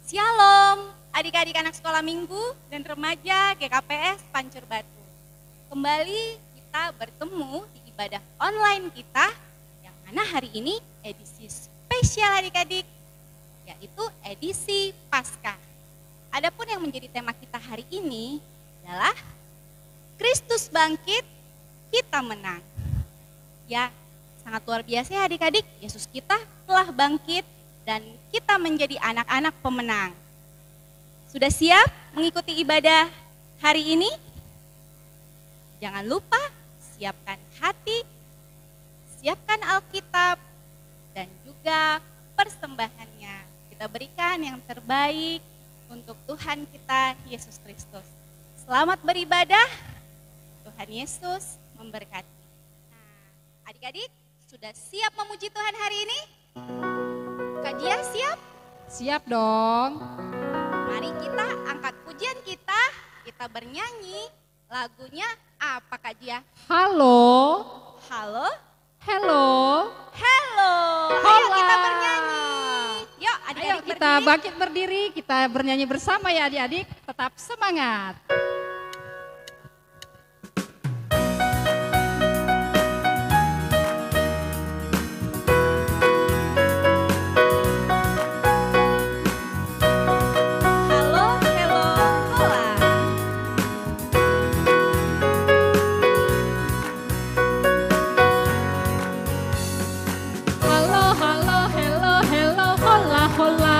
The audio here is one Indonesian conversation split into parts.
Shalom, adik-adik anak sekolah minggu dan remaja GKPS Pancur Batu. Kembali kita bertemu di ibadah online kita, yang mana hari ini edisi spesial adik-adik, yaitu edisi Paskah. Adapun yang menjadi tema kita hari ini adalah Kristus bangkit, kita menang. Ya, sangat luar biasa ya adik-adik, Yesus kita telah bangkit dan kita menjadi anak-anak pemenang. Sudah siap mengikuti ibadah hari ini? Jangan lupa siapkan hati, siapkan Alkitab, dan juga persembahannya. Kita berikan yang terbaik untuk Tuhan kita Yesus Kristus. Selamat beribadah, Tuhan Yesus memberkati. Nah, adik-adik sudah siap memuji Tuhan hari ini? Kak Dia siap? Siap dong. Mari kita angkat pujian kita bernyanyi. Lagunya apa Kak Dia? Halo. Halo? Hello. Hello. Ayo Hola. kita bernyanyi. Yuk adik-adik Ayo kita berdiri. bangkit berdiri, kita bernyanyi bersama ya adik-adik. Tetap semangat. Halo, hello, hola. Halo, halo, hello, hello, hola, hola.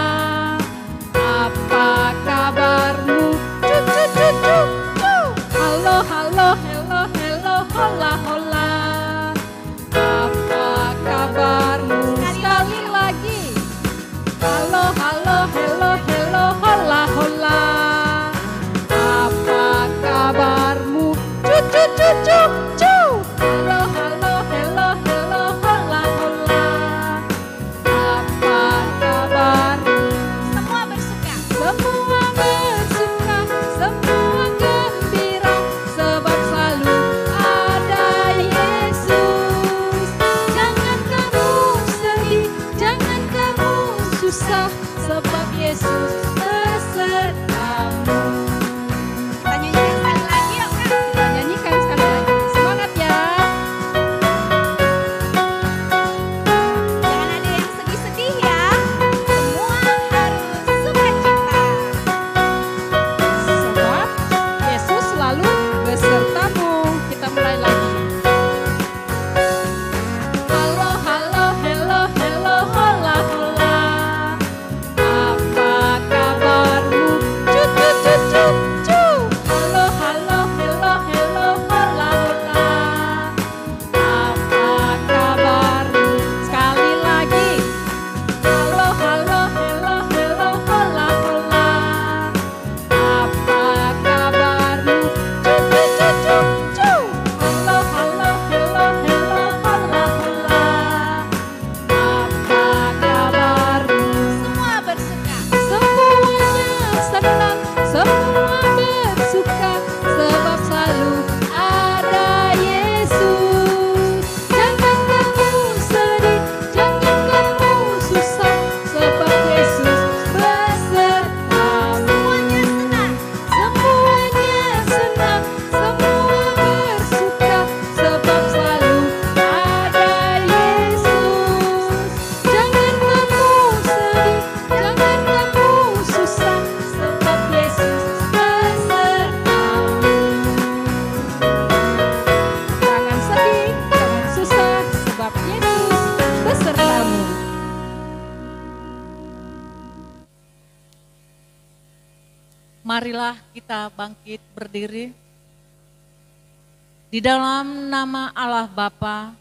Apa kabarmu? Cu, cu, cu, cu, cu. Halo, halo, hello, hello, hola, hola. Apa kabarmu? Sekali lagi. Halo, halo, hello, hello, hola, hola. Apa kabarmu? Cu, cu, cu, cu, cu. Halo, halo, hello, hello, hola, hola. Apa kabarmu? Semua bersuka. Semua bersuka, semua gembira, sebab selalu ada Yesus. Jangan kamu sedih, jangan kamu susah, sebab Yesus besertamu. Kita nyanyikan sekali lagi yuk Kak. Kita nyanyikan sekali lagi, semangat ya. Jangan ada yang sedih-sedih ya. Semua harus sukacita. Sebab Yesus selalu besertamu. Kita mulai lagi. Halo, halo, hello, hello, hola, hola. Apa kabarmu? Cu, cu, cu, cu, cu. Halo, halo, hello, hello, hola, hola. Apa kabarmu? Sekali lagi. Halo, halo, hello, hello, hola, hola. Apa kabarmu? Cu, cu, cu, cu, cu. Halo, halo, hello, hello, hola, hola. Apa kabarmu? Semua bersuka. Semuanya senang, semua bersuka, sebab selalu ada Yesus. Jangan kamu sedih, jangan kamu susah, sebab Yesus besertamu. Semuanya senang. Semuanya senang, semua bersuka, sebab selalu ada Yesus. Jangan kamu sedih, jangan kamu susah, sebab Yesus besertamu. Jangan sedih, jangan susah, sebab Yesus besertamu. Marilah kita bangkit berdiri di dalam nama Allah Bapa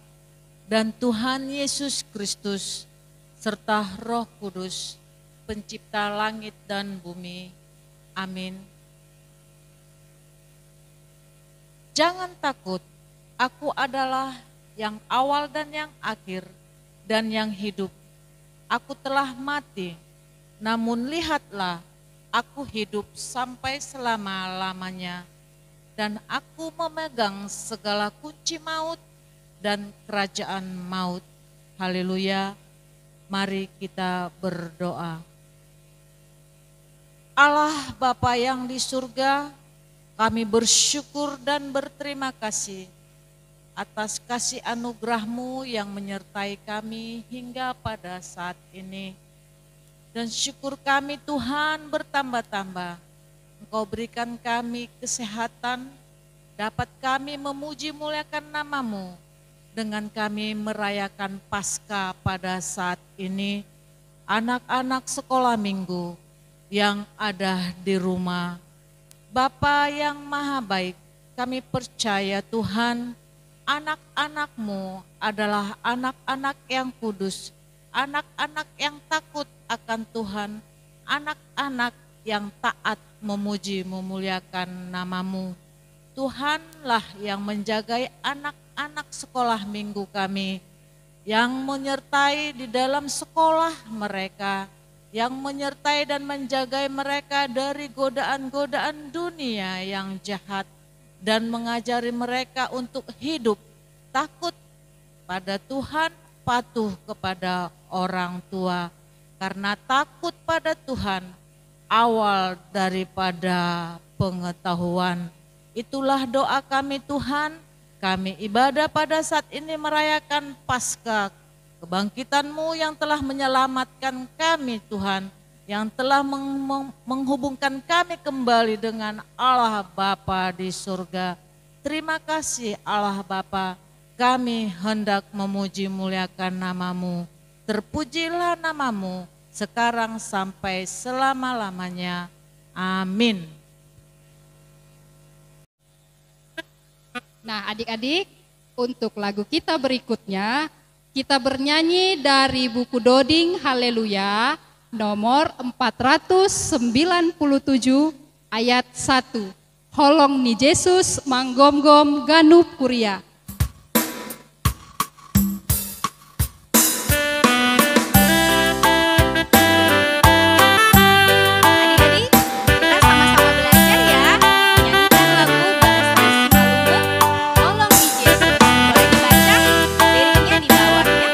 dan Tuhan Yesus Kristus serta Roh Kudus, pencipta langit dan bumi. Amin. Jangan takut, aku adalah yang awal dan yang akhir dan yang hidup. Aku telah mati, namun lihatlah, aku hidup sampai selama-lamanya, dan aku memegang segala kunci maut dan kerajaan maut. Haleluya. Mari kita berdoa. Allah Bapa yang di surga, kami bersyukur dan berterima kasih atas kasih anugerah-Mu yang menyertai kami hingga pada saat ini. Dan syukur kami Tuhan bertambah-tambah. Engkau berikan kami kesehatan, dapat kami memuji muliakan nama-Mu dengan kami merayakan Paskah pada saat ini. Anak-anak sekolah minggu yang ada di rumah. Bapa yang maha baik, kami percaya Tuhan, anak-anak-Mu adalah anak-anak yang kudus, anak-anak yang takut akan Tuhan, anak-anak yang taat memuji memuliakan nama-Mu. Tuhanlah yang menjagai anak-anak sekolah minggu kami, yang menyertai di dalam sekolah mereka, yang menyertai dan menjagai mereka dari godaan-godaan dunia yang jahat, dan mengajari mereka untuk hidup takut pada Tuhan, patuh kepada orang tua. Karena takut pada Tuhan awal daripada pengetahuan. Itulah doa kami Tuhan. Kami ibadah pada saat ini merayakan Paskah, kebangkitan-Mu yang telah menyelamatkan kami Tuhan, yang telah menghubungkan kami kembali dengan Allah Bapa di surga. Terima kasih Allah Bapa, kami hendak memuji muliakan nama-Mu. Terpujilah nama-Mu sekarang sampai selama-lamanya. Amin. Nah adik-adik, untuk lagu kita berikutnya, kita bernyanyi dari buku Doding Haleluya, nomor 497 ayat 1. Holong ni Yesus manggom-gom ganup kuria. Adik-adik, kita sama-sama belajar ya menyanyikan lagu Balas Kasih Malumbe, Tolong di Yesus. Boleh dibaca liriknya di bawahnya.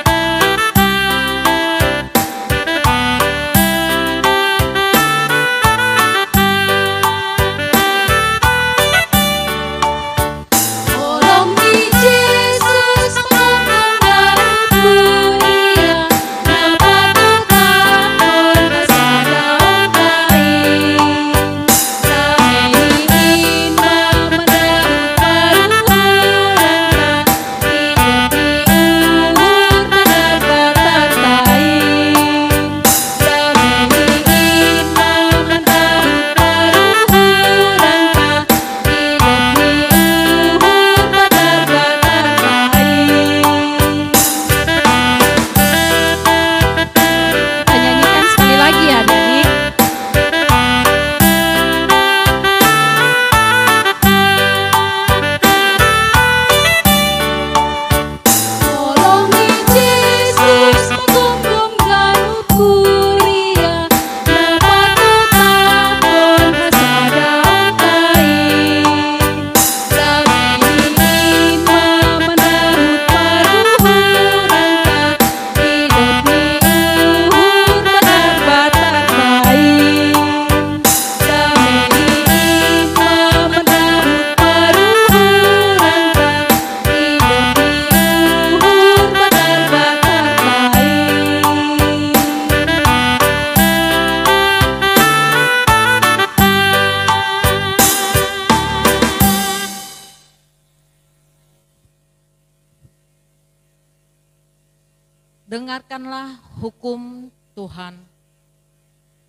Dengarkanlah hukum Tuhan.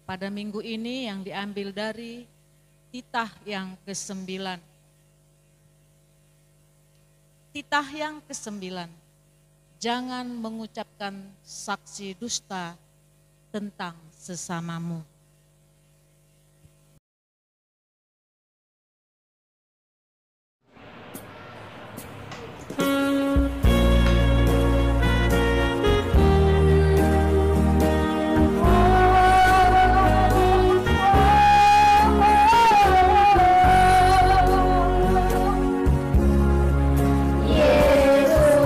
Pada minggu ini yang diambil dari titah yang ke-9. Titah yang ke-9. Jangan mengucapkan saksi dusta tentang sesamamu. Yesus,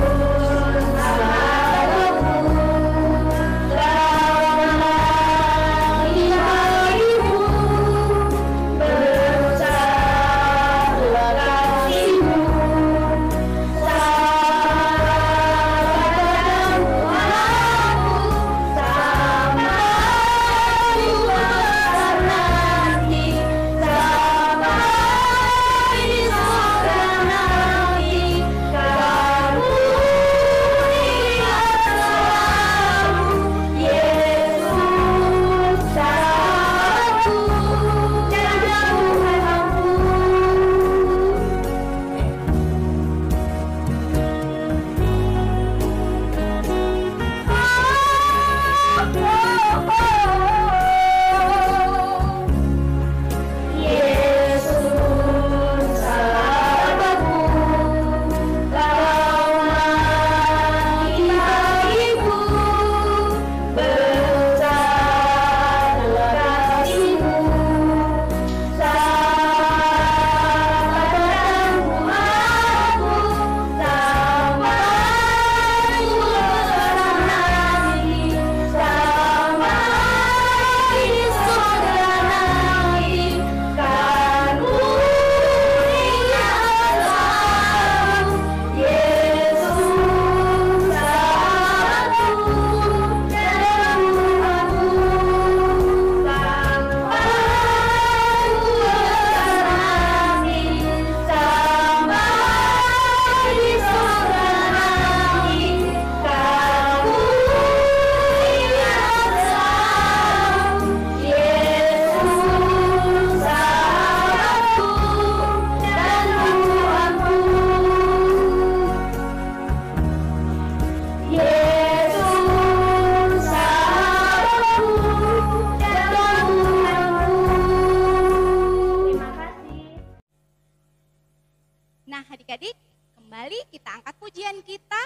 kembali kita angkat pujian kita.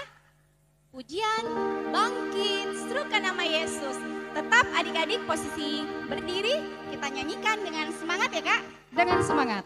Pujian bangkit, serukan nama Yesus. Tetap adik-adik posisi berdiri, kita nyanyikan dengan semangat ya Kak. Dengan semangat.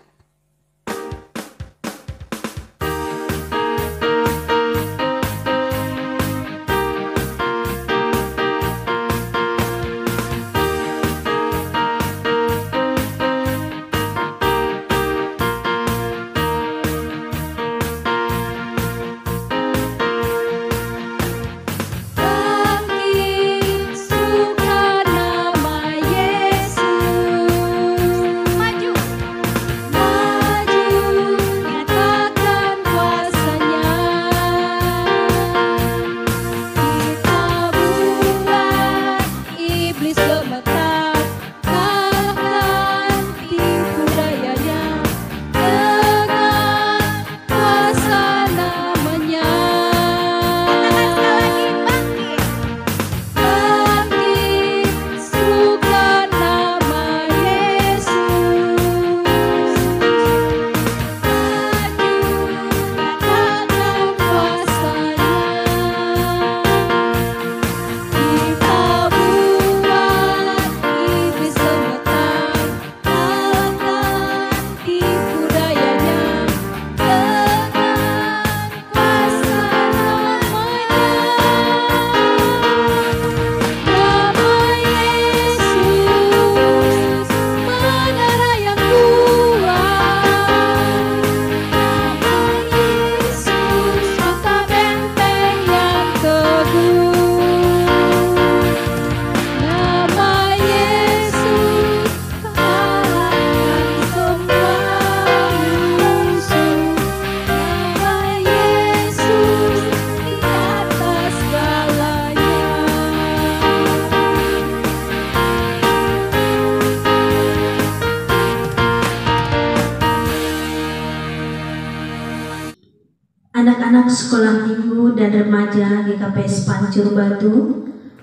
Anak-anak sekolah minggu dan remaja GKPS Pancur Batu,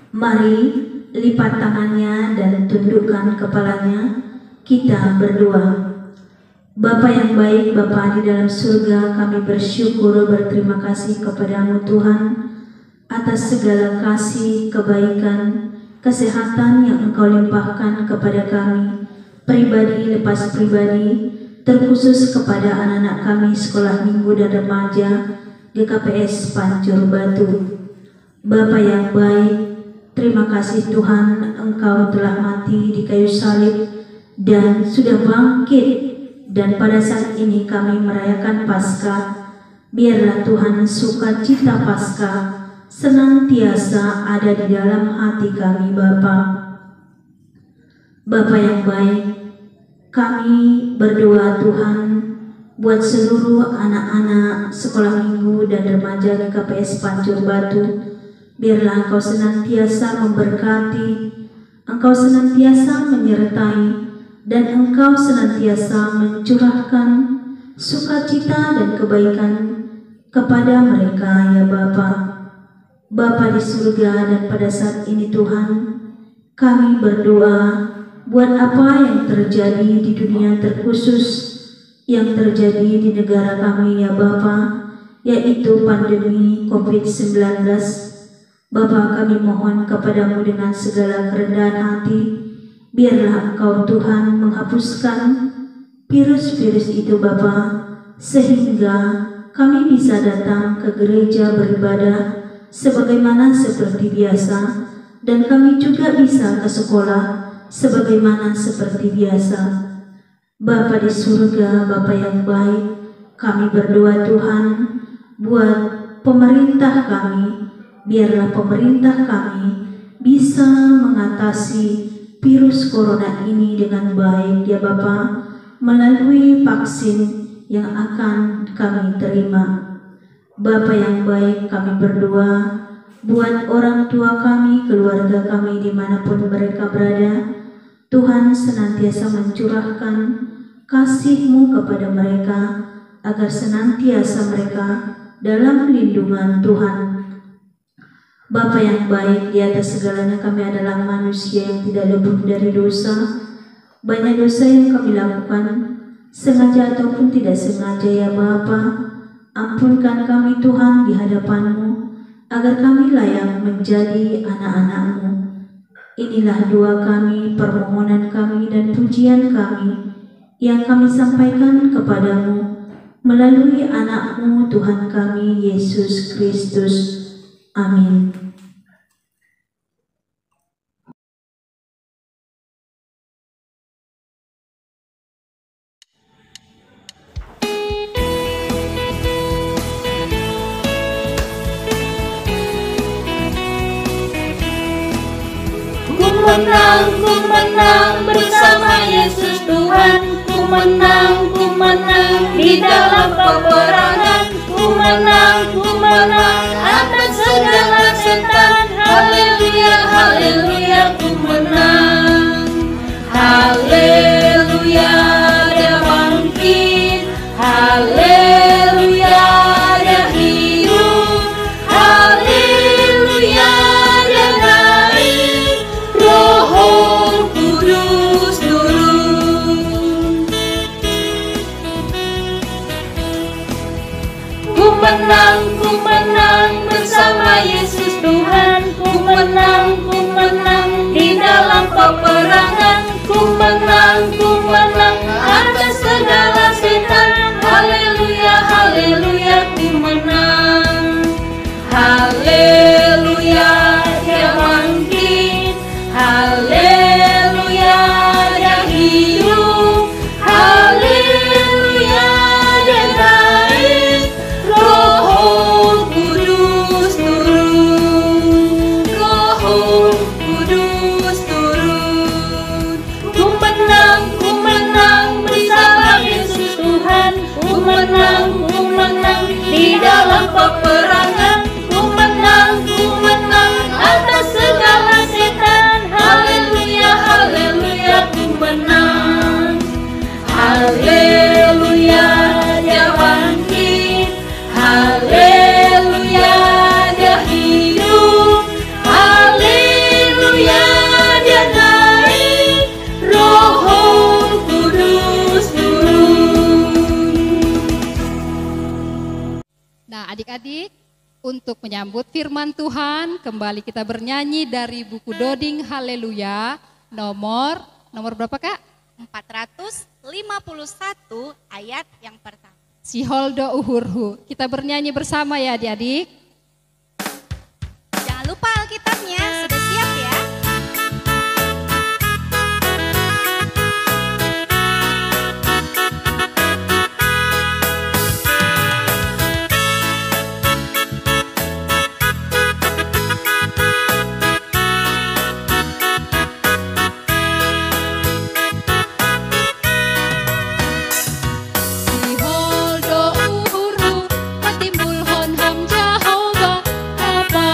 mari lipat tangannya dan tundukkan kepalanya, kita berdoa. Bapa yang baik, Bapa di dalam surga, kami bersyukur berterima kasih kepadamu Tuhan atas segala kasih, kebaikan, kesehatan yang Engkau limpahkan kepada kami, pribadi lepas pribadi, terkhusus kepada anak-anak kami sekolah minggu dan remaja GKPS Pancur Batu. Bapa yang baik, terima kasih Tuhan, Engkau telah mati di kayu salib dan sudah bangkit, dan pada saat ini kami merayakan Paskah. Biarlah Tuhan sukacita Paskah senantiasa ada di dalam hati kami Bapa. Bapa yang baik, kami berdoa Tuhan buat seluruh anak-anak sekolah minggu dan remaja GKPS Pancur Batu. Biarlah Engkau senantiasa memberkati, Engkau senantiasa menyertai, dan Engkau senantiasa mencurahkan sukacita dan kebaikan kepada mereka ya Bapa. Bapa di surga, dan pada saat ini Tuhan, kami berdoa buat apa yang terjadi di dunia, terkhusus yang terjadi di negara kami ya Bapa, yaitu pandemi COVID-19. Bapa, kami mohon kepadamu dengan segala kerendahan hati, biarlah Engkau Tuhan menghapuskan virus-virus itu Bapa, sehingga kami bisa datang ke gereja beribadah sebagaimana seperti biasa, dan kami juga bisa ke sekolah sebagaimana seperti biasa. Bapa di surga, Bapa yang baik, kami berdoa Tuhan buat pemerintah kami. Biarlah pemerintah kami bisa mengatasi virus corona ini dengan baik ya Bapa, melalui vaksin yang akan kami terima. Bapa yang baik, kami berdoa buat orang tua kami, keluarga kami dimanapun mereka berada. Tuhan senantiasa mencurahkan kasih-Mu kepada mereka, agar senantiasa mereka dalam lindungan Tuhan. Bapa yang baik, di atas segalanya kami adalah manusia yang tidak luput dari dosa. Banyak dosa yang kami lakukan, sengaja ataupun tidak sengaja ya Bapa. Ampunkan kami Tuhan di hadapan-Mu, agar kami layak menjadi anak-anak-Mu. Inilah doa kami, permohonan kami, dan pujian kami yang kami sampaikan kepadamu melalui anak-Mu Tuhan kami, Yesus Kristus. Amin. Ku menang bersama Yesus Tuhan. Ku menang di dalam peperangan. Ku menang atas segala setan. Haleluya, haleluya, ku menang. Haleluya, dia bangkit. Haleluya, dia hidup. Haleluya, dia naik. Roh Kudus turun. Ku menang bersama Yesus Tuhan. Ku menang di dalam peperangan. Ku menang atas segala setan. Haleluya, haleluya, ku menang. Haleluya, dia bangkit. Haleluya, dia hidup. Haleluya, dia naik. Roh Kudus turun. Roh Kudus turun. Ku menang bersama Yesus Tuhan. Ku menang di dalam peperangan. Ku menang atas segala setan. Haleluya, haleluya, ku menang. Haleluya, dia bangkit. Haleluya, dia hidup. Haleluya, dia naik. Roh Kudus turun. Nah, adik-adik, untuk menyambut firman Tuhan, kembali kita bernyanyi dari buku Doding Haleluya, nomor berapa, Kak? 451 ayat yang pertama. Si Holdo Uhurhu. Kita bernyanyi bersama ya adik-adik. Jangan lupa Alkitabnya, sudah siap ya? Si Holdo Uhurhu, patimbul hon ham Jehovah, apa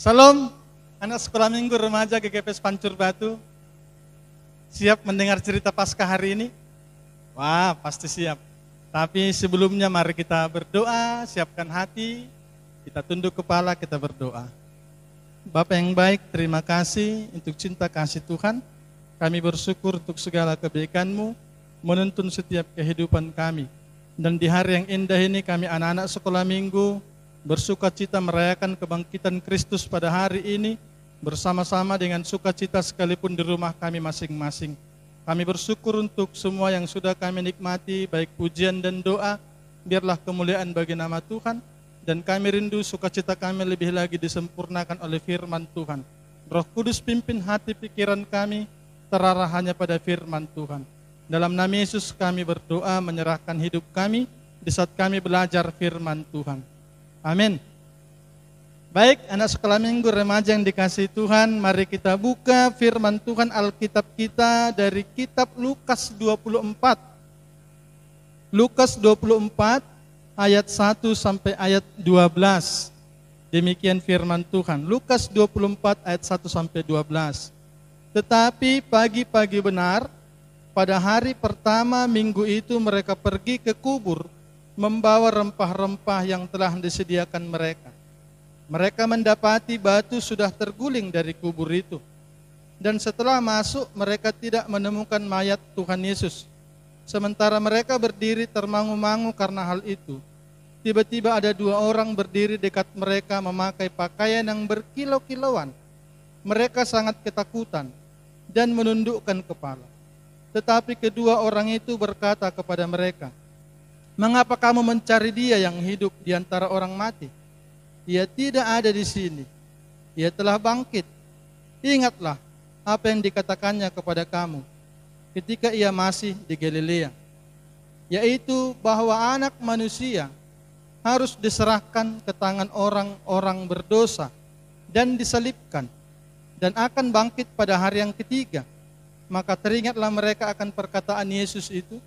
Salam, anak sekolah minggu remaja GKPS Pancur Batu. Siap mendengar cerita Paskah hari ini? Wah, pasti siap. Tapi sebelumnya mari kita berdoa, siapkan hati, kita tunduk kepala, kita berdoa. Bapa yang baik, terima kasih untuk cinta kasih Tuhan. Kami bersyukur untuk segala kebaikan-Mu, menuntun setiap kehidupan kami. Dan di hari yang indah ini kami anak-anak sekolah minggu, bersukacita merayakan kebangkitan Kristus pada hari ini, bersama-sama dengan sukacita sekalipun di rumah kami masing-masing. Kami bersyukur untuk semua yang sudah kami nikmati, baik pujian dan doa, biarlah kemuliaan bagi nama Tuhan, dan kami rindu sukacita kami lebih lagi disempurnakan oleh firman Tuhan. Roh Kudus pimpin hati pikiran kami, terarah hanya pada firman Tuhan. Dalam nama Yesus kami berdoa menyerahkan hidup kami di saat kami belajar firman Tuhan. Amin. Baik, anak sekolah minggu remaja yang dikasihi Tuhan, mari kita buka firman Tuhan Alkitab kita dari kitab Lukas 24. Lukas 24 ayat 1 sampai ayat 12. Demikian firman Tuhan. Lukas 24 ayat 1 sampai 12. Tetapi pagi-pagi benar, pada hari pertama minggu itu mereka pergi ke kubur, membawa rempah-rempah yang telah disediakan mereka. Mereka mendapati batu sudah terguling dari kubur itu. Dan setelah masuk, mereka tidak menemukan mayat Tuhan Yesus. Sementara mereka berdiri termangu-mangu karena hal itu, tiba-tiba ada dua orang berdiri dekat mereka memakai pakaian yang berkilau-kilauan. Mereka sangat ketakutan dan menundukkan kepala. Tetapi kedua orang itu berkata kepada mereka, "Mengapa kamu mencari dia yang hidup di antara orang mati? Ia tidak ada di sini. Ia telah bangkit. Ingatlah apa yang dikatakannya kepada kamu ketika ia masih di Galilea, yaitu bahwa anak manusia harus diserahkan ke tangan orang-orang berdosa dan disalibkan, dan akan bangkit pada hari yang ketiga." Maka teringatlah mereka akan perkataan Yesus itu,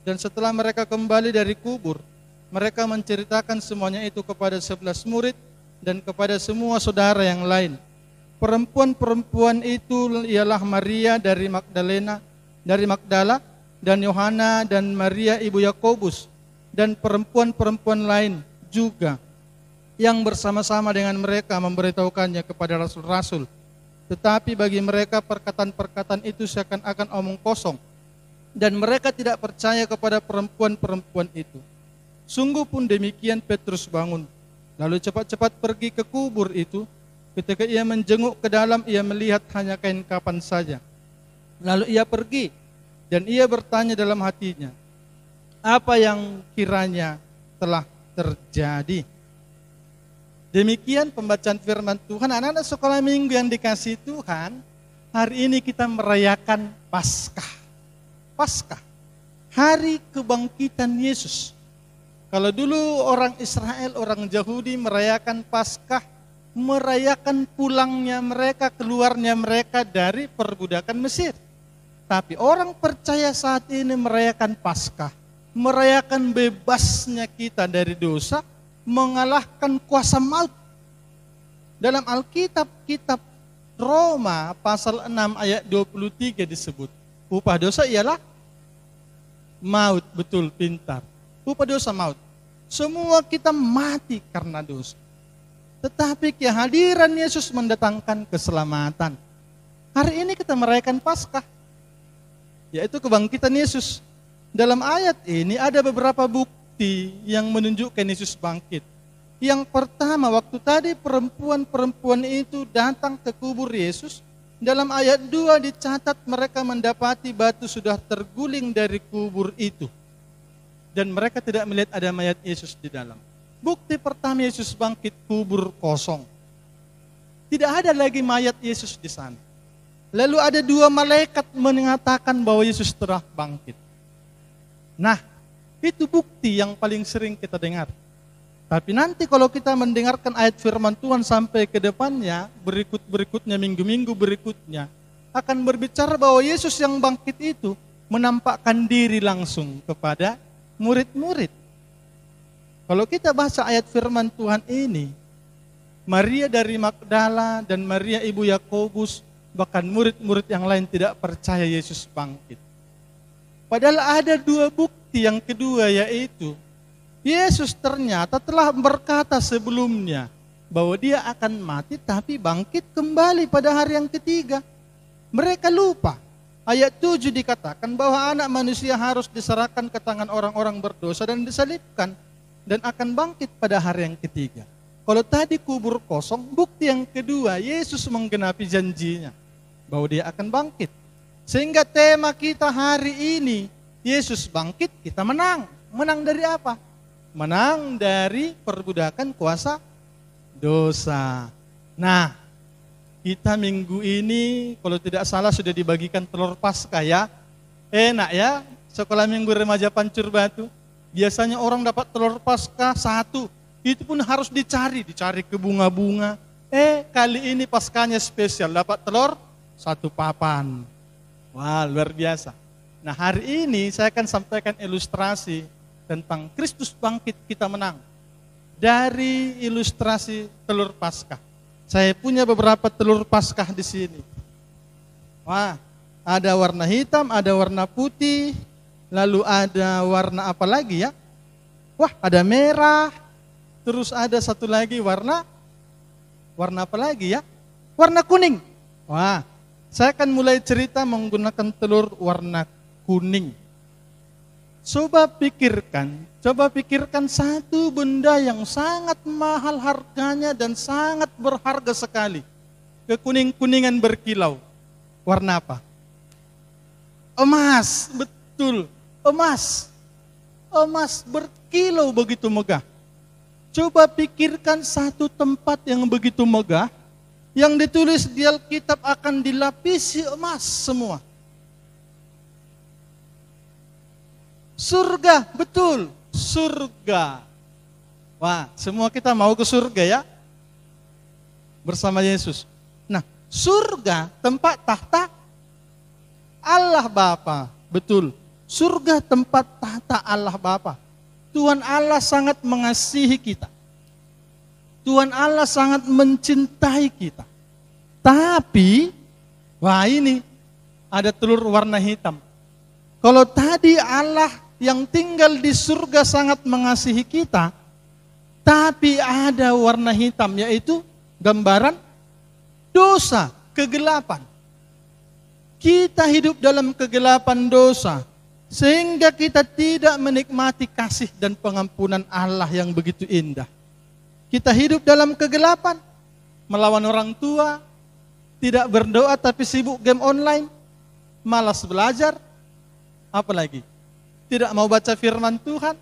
dan setelah mereka kembali dari kubur, mereka menceritakan semuanya itu kepada 11 murid dan kepada semua saudara yang lain. Perempuan-perempuan itu ialah Maria dari Magdala, dan Yohana dan Maria ibu Yakobus, dan perempuan-perempuan lain juga yang bersama-sama dengan mereka memberitahukannya kepada rasul-rasul. Tetapi bagi mereka perkataan-perkataan itu seakan-akan omong kosong, dan mereka tidak percaya kepada perempuan-perempuan itu. Sungguh pun demikian Petrus bangun, lalu cepat-cepat pergi ke kubur itu. Ketika ia menjenguk ke dalam, ia melihat hanya kain kapan saja. Lalu ia pergi, dan ia bertanya dalam hatinya, apa yang kiranya telah terjadi. Demikian pembacaan firman Tuhan. Anak-anak sekolah minggu yang dikasihi Tuhan, hari ini kita merayakan Paskah. Paskah, hari kebangkitan Yesus. Kalau dulu orang Israel, orang Yahudi merayakan Paskah, merayakan pulangnya mereka, keluarnya mereka dari perbudakan Mesir. Tapi orang percaya saat ini merayakan Paskah, merayakan bebasnya kita dari dosa, mengalahkan kuasa maut. Dalam Alkitab, kitab Roma pasal 6 ayat 23 disebut, upah dosa ialah maut. Betul, pintar. Upah dosa maut. Semua kita mati karena dosa. Tetapi kehadiran Yesus mendatangkan keselamatan. Hari ini kita merayakan Paskah, yaitu kebangkitan Yesus. Dalam ayat ini ada beberapa bukti yang menunjukkan Yesus bangkit. Yang pertama, waktu tadi perempuan-perempuan itu datang ke kubur Yesus, dalam ayat 2 dicatat mereka mendapati batu sudah terguling dari kubur itu. Dan mereka tidak melihat ada mayat Yesus di dalam. Bukti pertama Yesus bangkit, kubur kosong. Tidak ada lagi mayat Yesus di sana. Lalu ada dua malaikat mengatakan bahwa Yesus telah bangkit. Nah, itu bukti yang paling sering kita dengar. Tapi nanti kalau kita mendengarkan ayat firman Tuhan sampai ke depannya, berikutnya, minggu-minggu berikutnya, akan berbicara bahwa Yesus yang bangkit itu menampakkan diri langsung kepada murid-murid. Kalau kita baca ayat firman Tuhan ini, Maria dari Magdala dan Maria ibu Yakobus, bahkan murid-murid yang lain tidak percaya Yesus bangkit. Padahal ada dua bukti. Yang kedua yaitu Yesus ternyata telah berkata sebelumnya bahwa dia akan mati tapi bangkit kembali pada hari yang ketiga. Mereka lupa. Ayat 7 dikatakan bahwa anak manusia harus diserahkan ke tangan orang-orang berdosa dan disalibkan dan akan bangkit pada hari yang ketiga. Kalau tadi kubur kosong, bukti yang kedua Yesus menggenapi janjinya bahwa dia akan bangkit. Sehingga tema kita hari ini, Yesus bangkit, kita menang. Menang dari apa? Menang dari perbudakan kuasa dosa. Nah, kita minggu ini kalau tidak salah sudah dibagikan telur Paskah ya. Enak ya, sekolah minggu remaja Pancur Batu. Biasanya orang dapat telur Paskah 1, itu pun harus dicari ke bunga-bunga. Kali ini Paskahnya spesial, dapat telur 1 papan. Wah, luar biasa. Nah, hari ini saya akan sampaikan ilustrasi tentang Kristus bangkit kita menang. Dari ilustrasi telur Paskah. Saya punya beberapa telur Paskah di sini. Wah, ada warna hitam, ada warna putih, lalu ada warna apa lagi ya? Wah, ada merah, terus ada satu lagi warna apa lagi ya? Warna kuning. Wah, saya akan mulai cerita menggunakan telur warna kuning. Coba pikirkan satu benda yang sangat mahal harganya dan sangat berharga sekali. Kekuning-kuningan berkilau. Warna apa? Emas, betul. Emas. Emas berkilau begitu megah. Coba pikirkan satu tempat yang begitu megah, yang ditulis di Alkitab akan dilapisi emas semua. Surga, betul, surga. Wah, semua kita mau ke surga ya, bersama Yesus. Nah, surga tempat tahta Allah Bapa, betul. Surga tempat tahta Allah Bapa. Tuhan Allah sangat mengasihi kita. Tuhan Allah sangat mencintai kita. Tapi, wah ini ada telur warna hitam. Kalau tadi Allah yang tinggal di surga sangat mengasihi kita, tapi ada warna hitam, yaitu gambaran dosa, kegelapan. Kita hidup dalam kegelapan dosa, sehingga kita tidak menikmati kasih dan pengampunan Allah yang begitu indah. Kita hidup dalam kegelapan, melawan orang tua, tidak berdoa tapi sibuk game online, malas belajar, apalagi tidak mau baca firman Tuhan,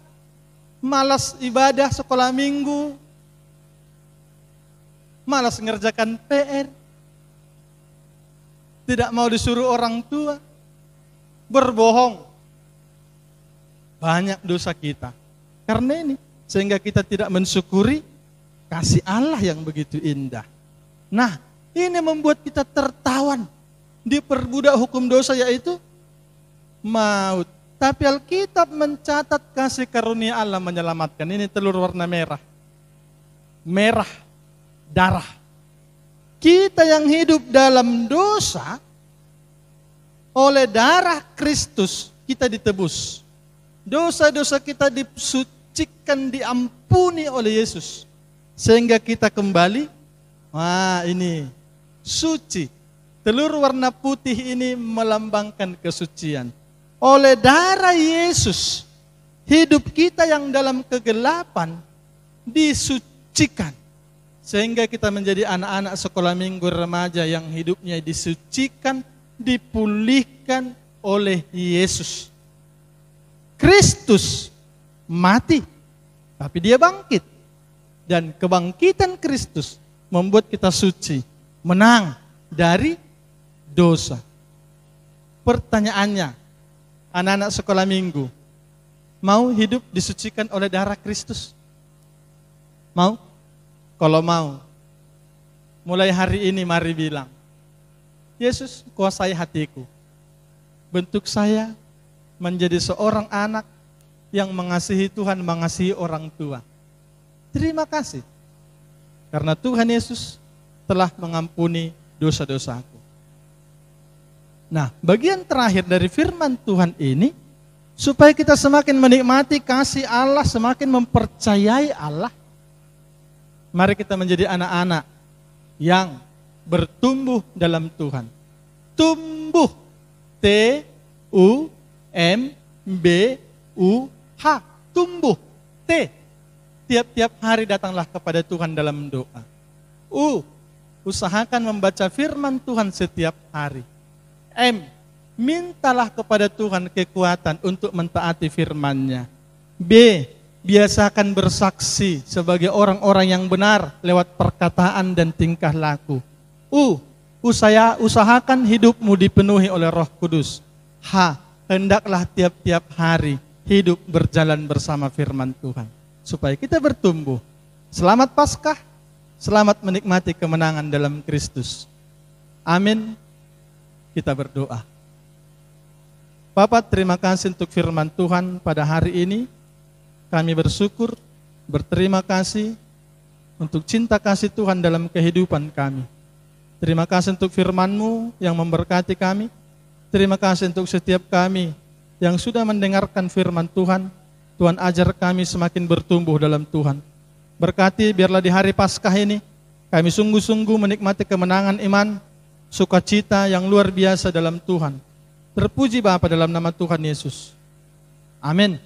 malas ibadah sekolah minggu, malas mengerjakan PR, tidak mau disuruh orang tua, berbohong. Banyak dosa kita karena ini, sehingga kita tidak mensyukuri kasih Allah yang begitu indah. Nah, ini membuat kita tertawan, diperbudak hukum dosa yaitu maut. Tapi Alkitab mencatat kasih karunia Allah menyelamatkan. Ini telur warna merah. Merah, darah. Kita yang hidup dalam dosa, oleh darah Kristus kita ditebus. Dosa-dosa kita disucikan, diampuni oleh Yesus. Sehingga kita kembali, wah ini suci. Telur warna putih ini melambangkan kesucian. Oleh darah Yesus, hidup kita yang dalam kegelapan disucikan. Sehingga kita menjadi anak-anak sekolah minggu remaja yang hidupnya disucikan, dipulihkan oleh Yesus. Kristus mati, tapi dia bangkit. Dan kebangkitan Kristus membuat kita suci, menang dari dosa. Pertanyaannya, anak-anak sekolah minggu, mau hidup disucikan oleh darah Kristus? Mau? Kalau mau, mulai hari ini mari bilang, Yesus kuasai hatiku. Bentuk saya menjadi seorang anak yang mengasihi Tuhan, mengasihi orang tua. Terima kasih. karena Tuhan Yesus telah mengampuni dosa-dosaku. Nah, bagian terakhir dari firman Tuhan ini, supaya kita semakin menikmati kasih Allah, semakin mempercayai Allah, mari kita menjadi anak-anak yang bertumbuh dalam Tuhan. Tumbuh, T-U-M-B-U-H, tumbuh, T. Tiap-tiap hari datanglah kepada Tuhan dalam doa. Usahakan membaca firman Tuhan setiap hari. M, mintalah kepada Tuhan kekuatan untuk mentaati firman-Nya. B, biasakan bersaksi sebagai orang-orang yang benar lewat perkataan dan tingkah laku. Usahakan hidupmu dipenuhi oleh Roh Kudus. H, hendaklah tiap-tiap hari hidup berjalan bersama firman Tuhan, supaya kita bertumbuh. Selamat Paskah, selamat menikmati kemenangan dalam Kristus. Amin. Kita berdoa. Bapa, terima kasih untuk firman Tuhan pada hari ini. Kami bersyukur, berterima kasih untuk cinta kasih Tuhan dalam kehidupan kami. Terima kasih untuk firman-Mu yang memberkati kami. Terima kasih untuk setiap kami yang sudah mendengarkan firman Tuhan. Tuhan ajar kami semakin bertumbuh dalam Tuhan. Berkati biarlah di hari Paskah ini kami sungguh-sungguh menikmati kemenangan iman, sukacita yang luar biasa dalam Tuhan. Terpuji Bapa dalam nama Tuhan Yesus. Amin.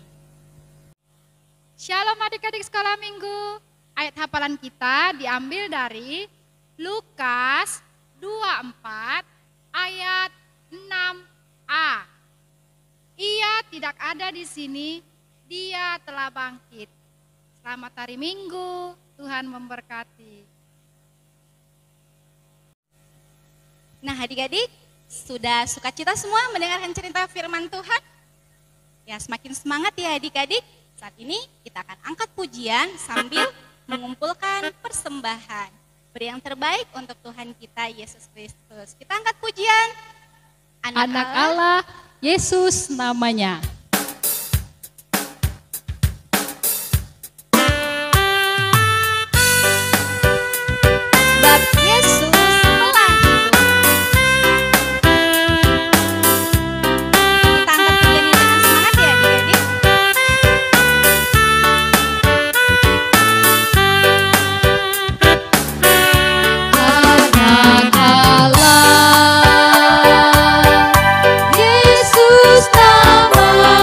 Shalom adik-adik sekolah minggu. Ayat hafalan kita diambil dari Lukas 24 ayat 6a. Ia tidak ada di sini, Dia telah bangkit. Selamat hari Minggu, Tuhan memberkati. Nah adik-adik, sudah sukacita semua mendengarkan cerita firman Tuhan? Ya semakin semangat ya adik-adik. Saat ini kita akan angkat pujian sambil mengumpulkan persembahan. Beri yang terbaik untuk Tuhan kita Yesus Kristus. Kita angkat pujian. Anak Allah, Yesus namanya. Sebab Yesus telah hidup. Kita angkat pujian ini dengan semangat ya adik-adik. Anak Allah, Yesus namanya.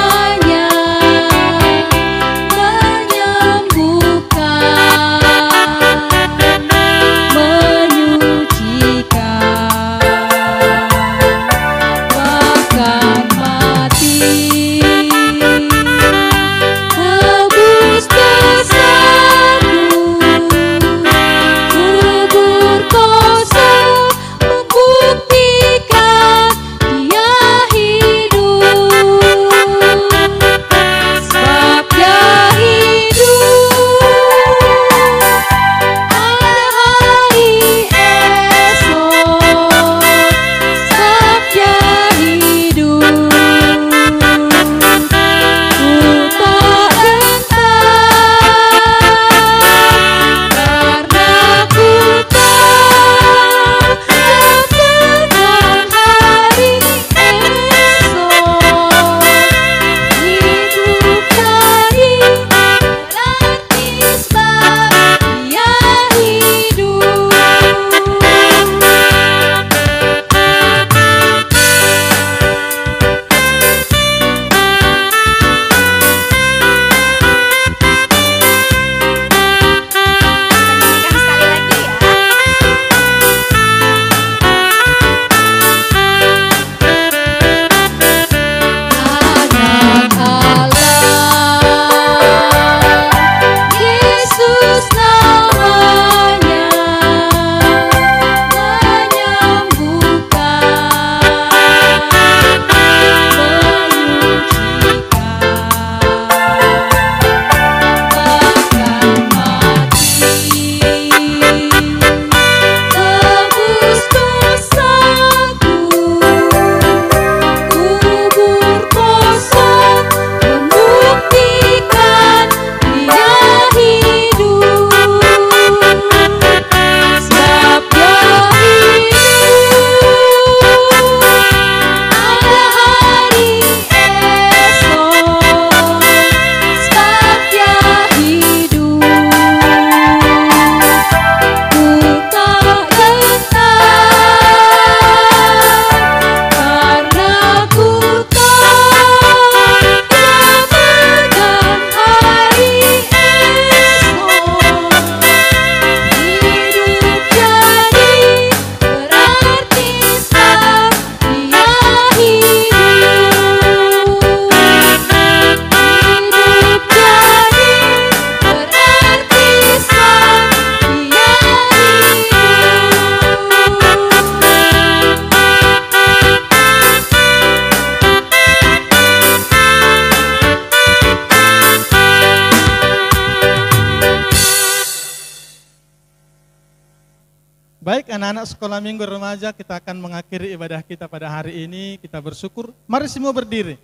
Baik anak-anak sekolah minggu remaja, kita akan mengakhiri ibadah kita pada hari ini. Kita bersyukur. Mari semua berdiri.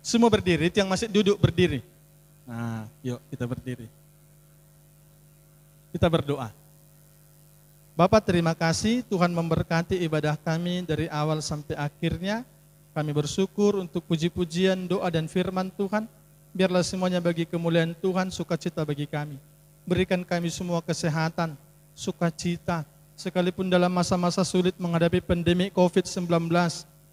Semua berdiri, itu yang masih duduk berdiri. Nah, yuk kita berdiri. Kita berdoa. Bapak terima kasih Tuhan memberkati ibadah kami dari awal sampai akhirnya. Kami bersyukur untuk puji-pujian, doa dan firman Tuhan. Biarlah semuanya bagi kemuliaan Tuhan, sukacita bagi kami. Berikan kami semua kesehatan, sukacita, sekalipun dalam masa-masa sulit menghadapi pandemi COVID-19.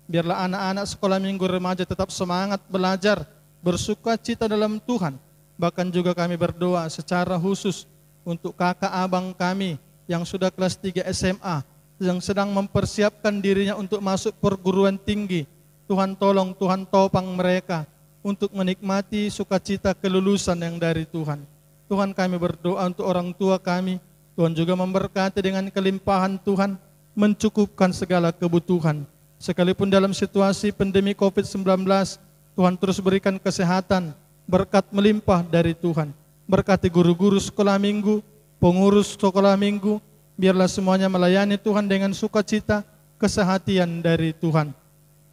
Biarlah anak-anak sekolah minggu remaja tetap semangat belajar, bersukacita dalam Tuhan. Bahkan juga kami berdoa secara khusus untuk kakak abang kami yang sudah kelas 3 SMA, yang sedang mempersiapkan dirinya untuk masuk perguruan tinggi. Tuhan tolong, Tuhan topang mereka untuk menikmati sukacita kelulusan yang dari Tuhan. Tuhan kami berdoa untuk orang tua kami, Tuhan juga memberkati dengan kelimpahan Tuhan, mencukupkan segala kebutuhan. Sekalipun dalam situasi pandemi COVID-19, Tuhan terus berikan kesehatan, berkat melimpah dari Tuhan. Berkati guru-guru sekolah minggu, pengurus sekolah minggu, biarlah semuanya melayani Tuhan dengan sukacita, kesehatan dari Tuhan.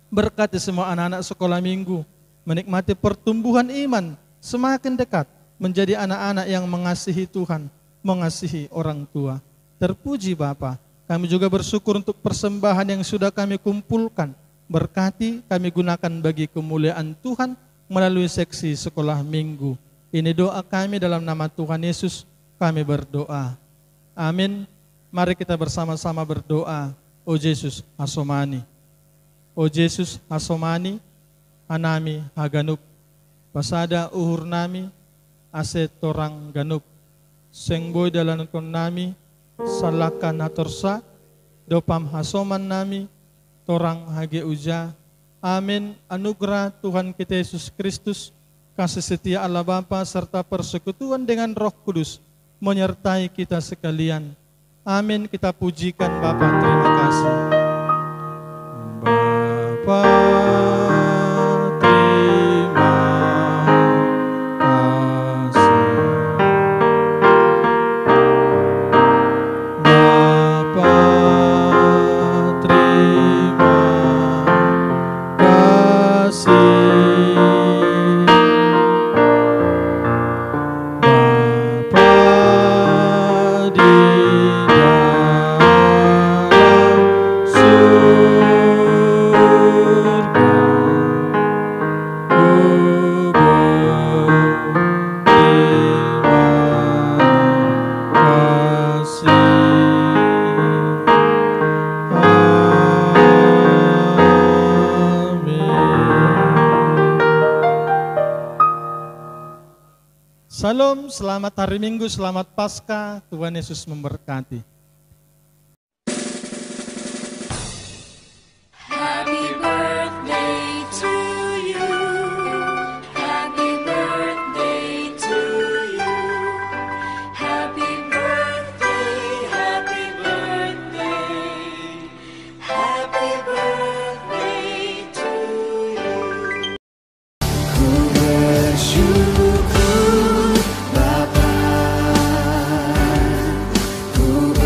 Berkati semua anak-anak sekolah minggu, menikmati pertumbuhan iman, semakin dekat, menjadi anak-anak yang mengasihi Tuhan, mengasihi orang tua. Terpuji Bapa. Kami juga bersyukur untuk persembahan yang sudah kami kumpulkan. Berkati kami gunakan bagi kemuliaan Tuhan melalui seksi sekolah minggu. Ini doa kami dalam nama Tuhan Yesus kami berdoa. Amin. Mari kita bersama-sama berdoa. O Yesus hasomani. O Yesus hasomani. Anami haganup. Pasada uhur nami. Ase torang ganup. Sengboy dalam kon nami. Salaka natorsa, dopam hasoman nami, torang hage uja. Amin. Anugerah Tuhan kita Yesus Kristus, kasih setia Allah Bapa serta persekutuan dengan Roh Kudus menyertai kita sekalian. Amin. Kita pujikan Bapa. Terima kasih. Bapa. Salam, selamat hari Minggu, selamat Paskah, Tuhan Yesus memberkati. Happy birthday to you. Happy birthday to you. Happy birthday, happy birthday. Happy birthday to you. Ku bersyukur Bapa, ku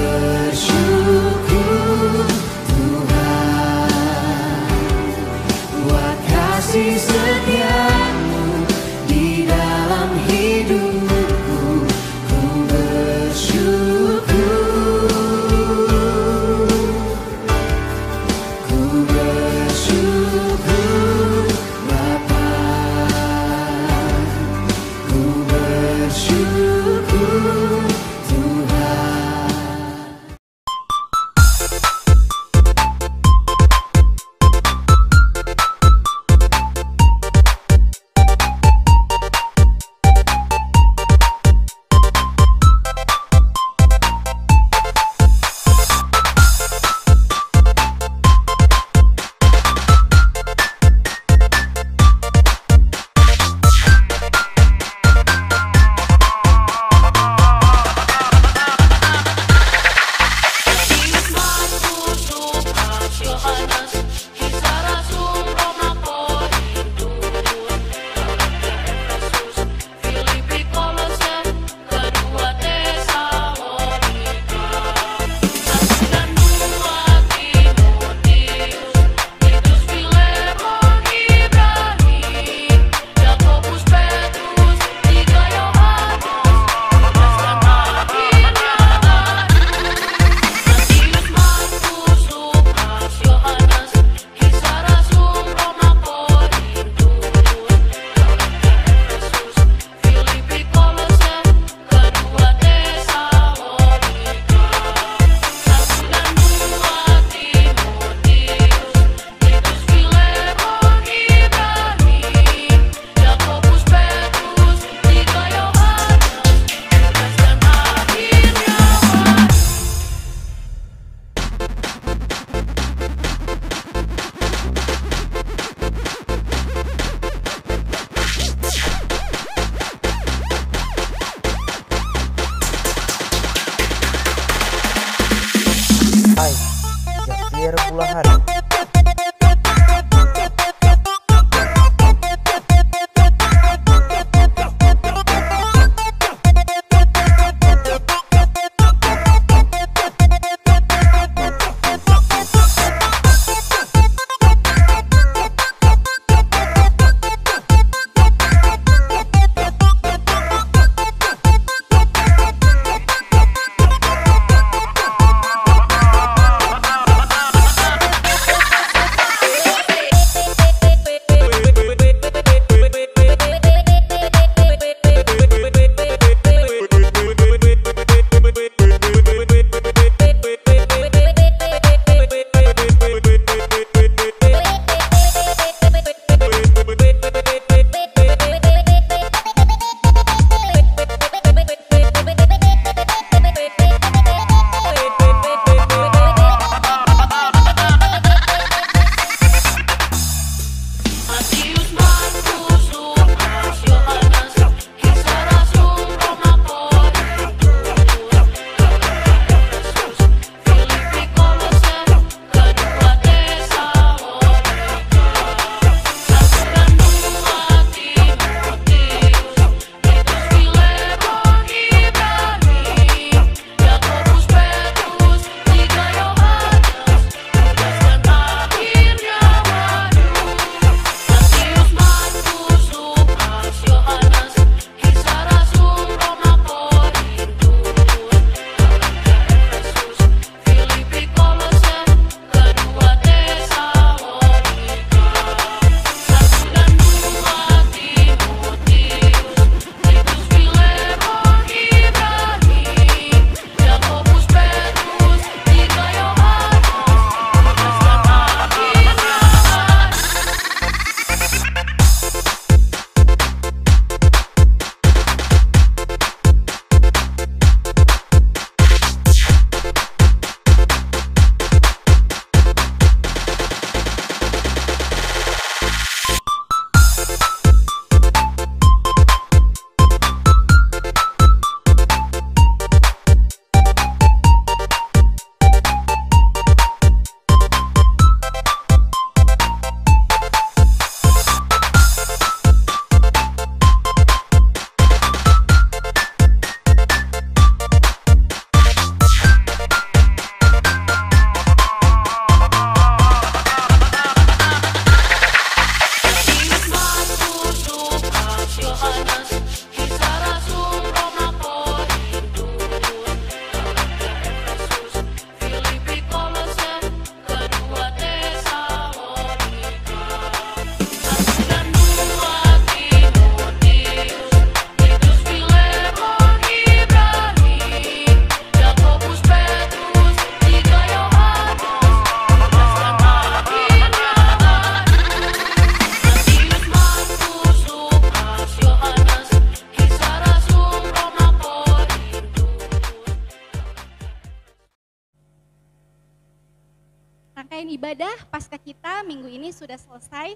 Ibadah Paskah kita minggu ini sudah selesai.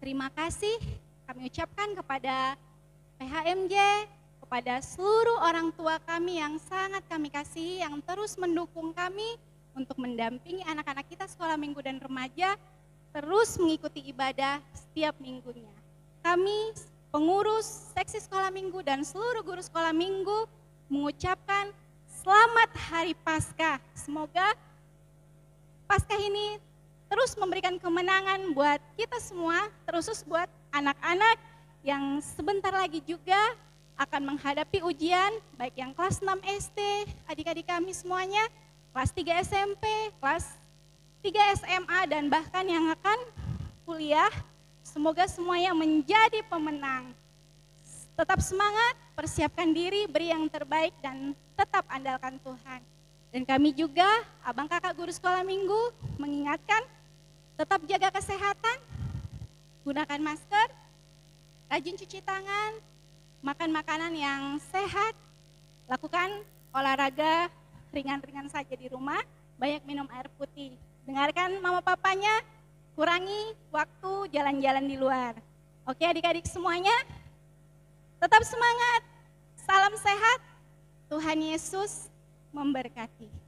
Terima kasih kami ucapkan kepada PHMJ, kepada seluruh orang tua kami yang sangat kami kasihi, yang terus mendukung kami untuk mendampingi anak-anak kita sekolah minggu dan remaja, terus mengikuti ibadah setiap minggunya. Kami pengurus seksi sekolah minggu dan seluruh guru sekolah minggu mengucapkan selamat Hari Paskah. Semoga Paskah ini terus memberikan kemenangan buat kita semua, terus buat anak-anak yang sebentar lagi juga akan menghadapi ujian, baik yang kelas 6 SD, adik-adik kami semuanya, kelas 3 SMP, kelas 3 SMA, dan bahkan yang akan kuliah. Semoga semuanya menjadi pemenang. Tetap semangat, persiapkan diri, beri yang terbaik, dan tetap andalkan Tuhan. Dan kami juga, abang kakak guru sekolah minggu, mengingatkan tetap jaga kesehatan, gunakan masker, rajin cuci tangan, makan makanan yang sehat, lakukan olahraga ringan-ringan saja di rumah, banyak minum air putih. Dengarkan mama papanya, kurangi waktu jalan-jalan di luar. Oke adik-adik semuanya, tetap semangat, salam sehat, Tuhan Yesus memberkati.